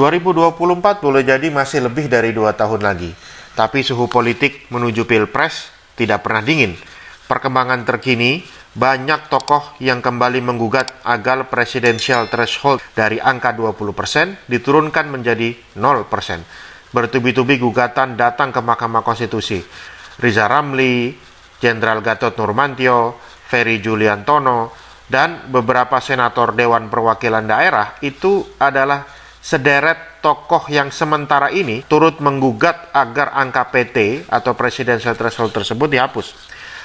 2024 boleh jadi masih lebih dari 2 tahun lagi. Tapi suhu politik menuju Pilpres tidak pernah dingin. Perkembangan terkini, banyak tokoh yang kembali menggugat agar presidensial threshold dari angka 20% diturunkan menjadi 0%. Bertubi-tubi gugatan datang ke Mahkamah Konstitusi. Riza Ramli, Jenderal Gatot Nurmantio, Ferry Juliantono, dan beberapa senator Dewan Perwakilan Daerah itu adalah sederet tokoh yang sementara ini turut menggugat agar angka PT atau Presidential Threshold tersebut dihapus.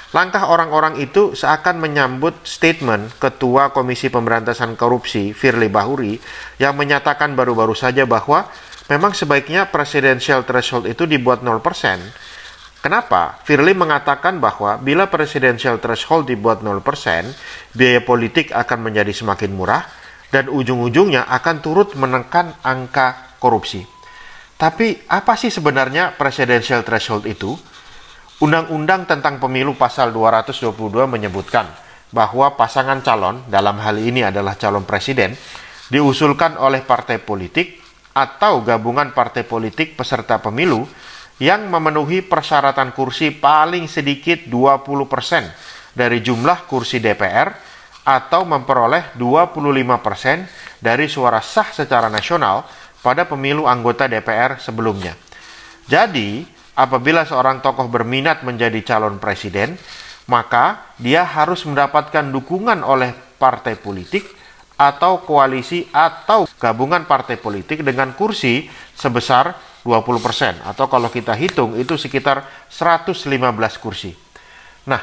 Langkah orang-orang itu seakan menyambut statement Ketua Komisi Pemberantasan Korupsi Firly Bahuri yang menyatakan baru-baru saja bahwa memang sebaiknya Presidential Threshold itu dibuat 0%. Kenapa? Firly mengatakan bahwa bila Presidential Threshold dibuat 0%, biaya politik akan menjadi semakin murah dan ujung-ujungnya akan turut menekan angka korupsi. Tapi apa sih sebenarnya Presidential Threshold itu? Undang-Undang tentang Pemilu pasal 222 menyebutkan bahwa pasangan calon, dalam hal ini adalah calon presiden, diusulkan oleh partai politik atau gabungan partai politik peserta pemilu yang memenuhi persyaratan kursi paling sedikit 20% dari jumlah kursi DPR atau memperoleh 25% dari suara sah secara nasional pada pemilu anggota DPR sebelumnya. Jadi, apabila seorang tokoh berminat menjadi calon presiden, maka dia harus mendapatkan dukungan oleh partai politik atau koalisi atau gabungan partai politik dengan kursi sebesar 20%, atau kalau kita hitung itu sekitar 115 kursi. Nah,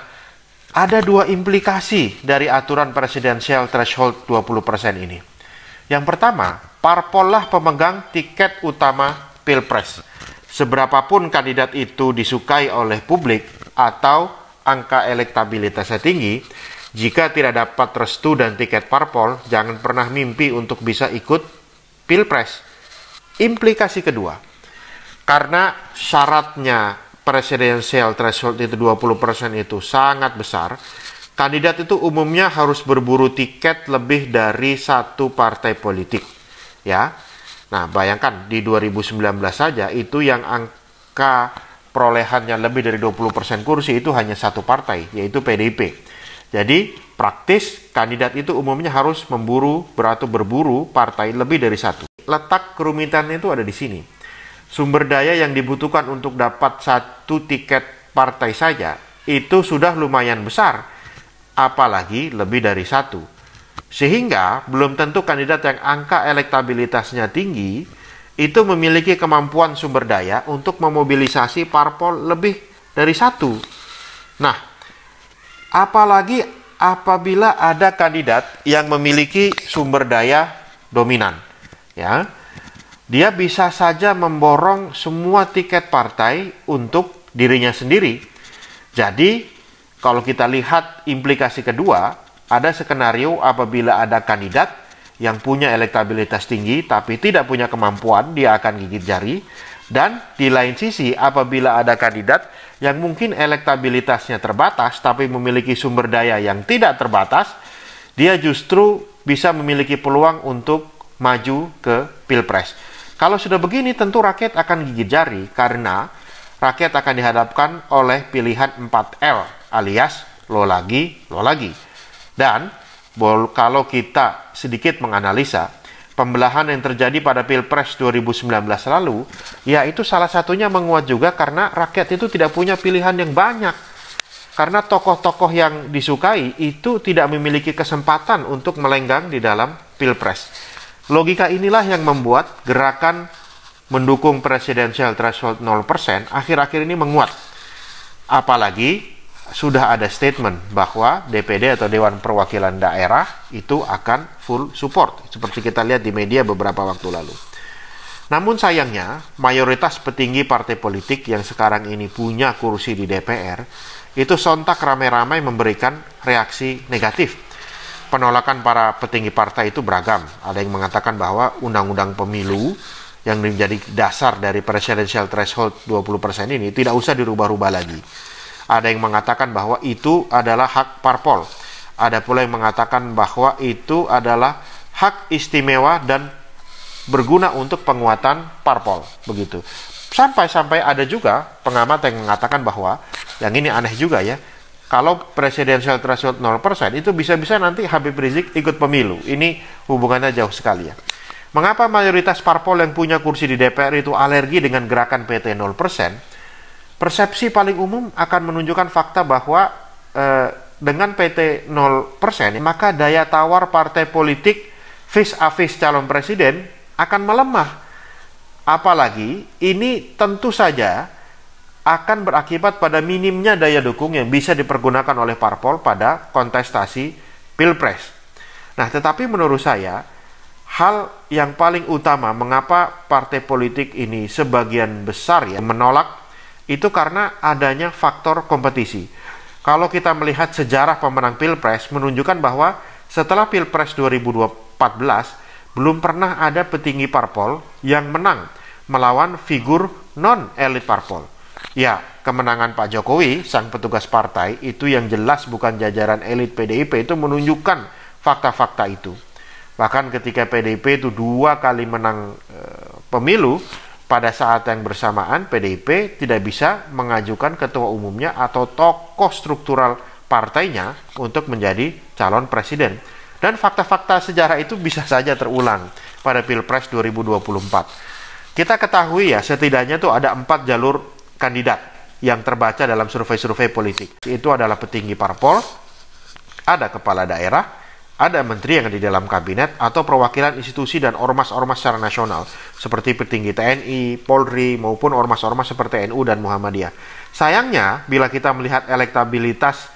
ada dua implikasi dari aturan presidensial threshold 20% ini. Yang pertama, parpol lah pemegang tiket utama Pilpres. Seberapapun kandidat itu disukai oleh publik atau angka elektabilitasnya tinggi, jika tidak dapat restu dan tiket parpol, jangan pernah mimpi untuk bisa ikut Pilpres. Implikasi kedua, karena syaratnya presidensial threshold itu 20% itu sangat besar, kandidat itu umumnya harus berburu tiket lebih dari satu partai politik. Ya. Nah, bayangkan di 2019 saja itu yang angka perolehannya lebih dari 20% kursi itu hanya satu partai, yaitu PDIP. Jadi, praktis kandidat itu umumnya harus berburu partai lebih dari satu. Letak kerumitannya itu ada di sini. Sumber daya yang dibutuhkan untuk dapat satu tiket partai saja itu sudah lumayan besar, apalagi lebih dari satu. Sehingga belum tentu kandidat yang angka elektabilitasnya tinggi itu memiliki kemampuan sumber daya untuk memobilisasi parpol lebih dari satu. Nah, apalagi apabila ada kandidat yang memiliki sumber daya dominan, ya. Dia bisa saja memborong semua tiket partai untuk dirinya sendiri. Jadi, kalau kita lihat implikasi kedua, ada skenario apabila ada kandidat yang punya elektabilitas tinggi tapi tidak punya kemampuan, dia akan gigit jari. Dan di lain sisi, apabila ada kandidat yang mungkin elektabilitasnya terbatas tapi memiliki sumber daya yang tidak terbatas, dia justru bisa memiliki peluang untuk maju ke Pilpres. Kalau sudah begini, tentu rakyat akan gigit jari karena rakyat akan dihadapkan oleh pilihan 4L alias lo lagi, lo lagi. Dan kalau kita sedikit menganalisa pembelahan yang terjadi pada Pilpres 2019 lalu, ya itu salah satunya menguat juga karena rakyat itu tidak punya pilihan yang banyak. Karena tokoh-tokoh yang disukai itu tidak memiliki kesempatan untuk melenggang di dalam Pilpres. Logika inilah yang membuat gerakan mendukung presidensial threshold 0% akhir-akhir ini menguat. Apalagi sudah ada statement bahwa DPD atau Dewan Perwakilan Daerah itu akan full support, seperti kita lihat di media beberapa waktu lalu. Namun sayangnya, mayoritas petinggi partai politik yang sekarang ini punya kursi di DPR, itu sontak ramai-ramai memberikan reaksi negatif. Penolakan para petinggi partai itu beragam. Ada yang mengatakan bahwa undang-undang pemilu yang menjadi dasar dari presidensial threshold 20% ini tidak usah dirubah-rubah lagi. Ada yang mengatakan bahwa itu adalah hak parpol. Ada pula yang mengatakan bahwa itu adalah hak istimewa dan berguna untuk penguatan parpol, begitu. Sampai-sampai ada juga pengamat yang mengatakan bahwa, yang ini aneh juga ya, kalau presidential threshold 0%, itu bisa-bisa nanti Habib Rizik ikut pemilu. Ini hubungannya jauh sekali ya. Mengapa mayoritas parpol yang punya kursi di DPR itu alergi dengan gerakan PT 0%? Persepsi paling umum akan menunjukkan fakta bahwa dengan PT 0%, maka daya tawar partai politik face-a-face calon presiden akan melemah. Apalagi ini tentu saja akan berakibat pada minimnya daya dukung yang bisa dipergunakan oleh parpol pada kontestasi Pilpres. Nah, tetapi menurut saya, hal yang paling utama mengapa partai politik ini sebagian besar ya menolak itu karena adanya faktor kompetisi. Kalau kita melihat sejarah pemenang Pilpres menunjukkan bahwa setelah Pilpres 2014 belum pernah ada petinggi parpol yang menang melawan figur non-elit parpol. Ya, kemenangan Pak Jokowi, sang petugas partai, itu yang jelas bukan jajaran elit PDIP, itu menunjukkan fakta-fakta itu. Bahkan ketika PDIP itu 2 kali menang pemilu, pada saat yang bersamaan PDIP tidak bisa mengajukan ketua umumnya atau tokoh struktural partainya untuk menjadi calon presiden. Dan fakta-fakta sejarah itu bisa saja terulang pada Pilpres 2024. Kita ketahui ya, setidaknya tuh ada 4 jalur kandidat yang terbaca dalam survei-survei politik. Itu adalah petinggi parpol, ada kepala daerah, ada menteri yang ada di dalam kabinet, atau perwakilan institusi dan ormas-ormas secara nasional, seperti petinggi TNI, Polri, maupun ormas-ormas seperti NU dan Muhammadiyah. Sayangnya, bila kita melihat elektabilitas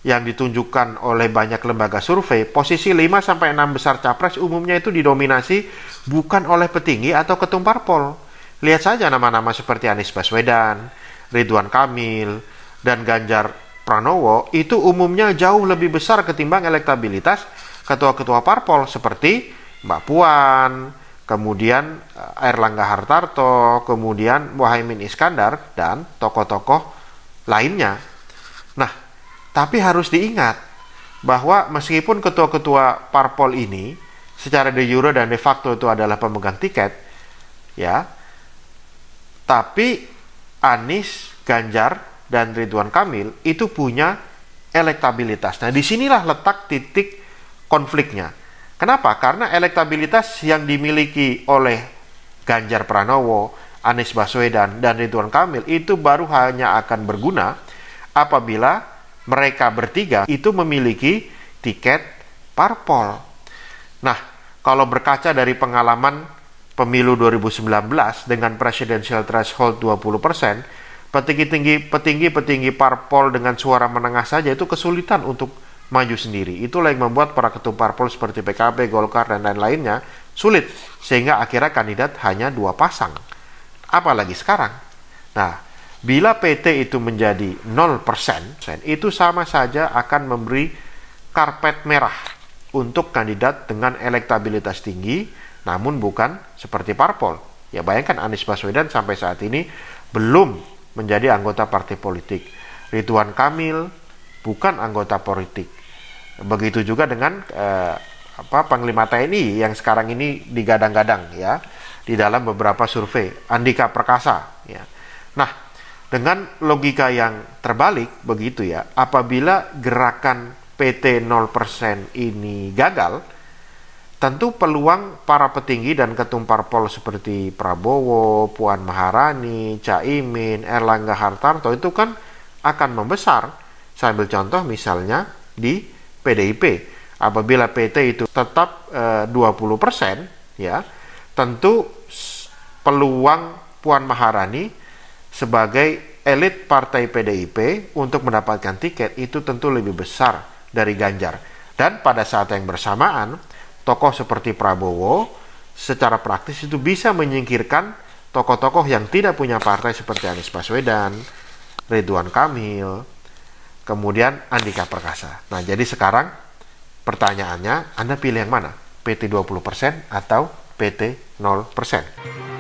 yang ditunjukkan oleh banyak lembaga survei, posisi 5-6 besar capres umumnya itu didominasi bukan oleh petinggi atau ketum parpol. Lihat saja nama-nama seperti Anies Baswedan, Ridwan Kamil, dan Ganjar Pranowo itu umumnya jauh lebih besar ketimbang elektabilitas ketua-ketua parpol seperti Mbak Puan, kemudian Airlangga Hartarto, kemudian Muhaimin Iskandar, dan tokoh-tokoh lainnya. Nah, tapi harus diingat bahwa meskipun ketua-ketua parpol ini secara de jure dan de facto itu adalah pemegang tiket, ya, tapi Anies, Ganjar, dan Ridwan Kamil itu punya elektabilitas. Nah, disinilah letak titik konfliknya. Kenapa? Karena elektabilitas yang dimiliki oleh Ganjar Pranowo, Anies Baswedan, dan Ridwan Kamil itu baru hanya akan berguna apabila mereka bertiga itu memiliki tiket parpol. Nah, kalau berkaca dari pengalaman pemilu 2019 dengan presidential threshold 20%, petinggi parpol dengan suara menengah saja itu kesulitan untuk maju sendiri. Itulah yang membuat para ketum parpol seperti PKB, Golkar, dan lain-lainnya sulit, sehingga akhirnya kandidat hanya 2 pasang. Apalagi sekarang. Nah, bila PT itu menjadi 0%, itu sama saja akan memberi karpet merah untuk kandidat dengan elektabilitas tinggi, namun bukan seperti parpol. Ya, bayangkan Anies Baswedan sampai saat ini belum menjadi anggota partai politik. Ridwan Kamil bukan anggota politik. Begitu juga dengan Panglima TNI yang sekarang ini digadang-gadang ya di dalam beberapa survei, Andika Perkasa ya. Nah, dengan logika yang terbalik begitu ya, apabila gerakan PT 0% ini gagal, tentu peluang para petinggi dan ketum parpol seperti Prabowo, Puan Maharani, Caimin, Airlangga Hartarto itu kan akan membesar. Saya ambil contoh misalnya di PDIP. Apabila PT itu tetap 20%, ya, tentu peluang Puan Maharani sebagai elit partai PDIP untuk mendapatkan tiket itu tentu lebih besar dari Ganjar. Dan pada saat yang bersamaan, tokoh seperti Prabowo secara praktis itu bisa menyingkirkan tokoh-tokoh yang tidak punya partai seperti Anies Baswedan, Ridwan Kamil, kemudian Andika Perkasa. Nah, jadi sekarang pertanyaannya, Anda pilih yang mana? PT 20% atau PT 0%?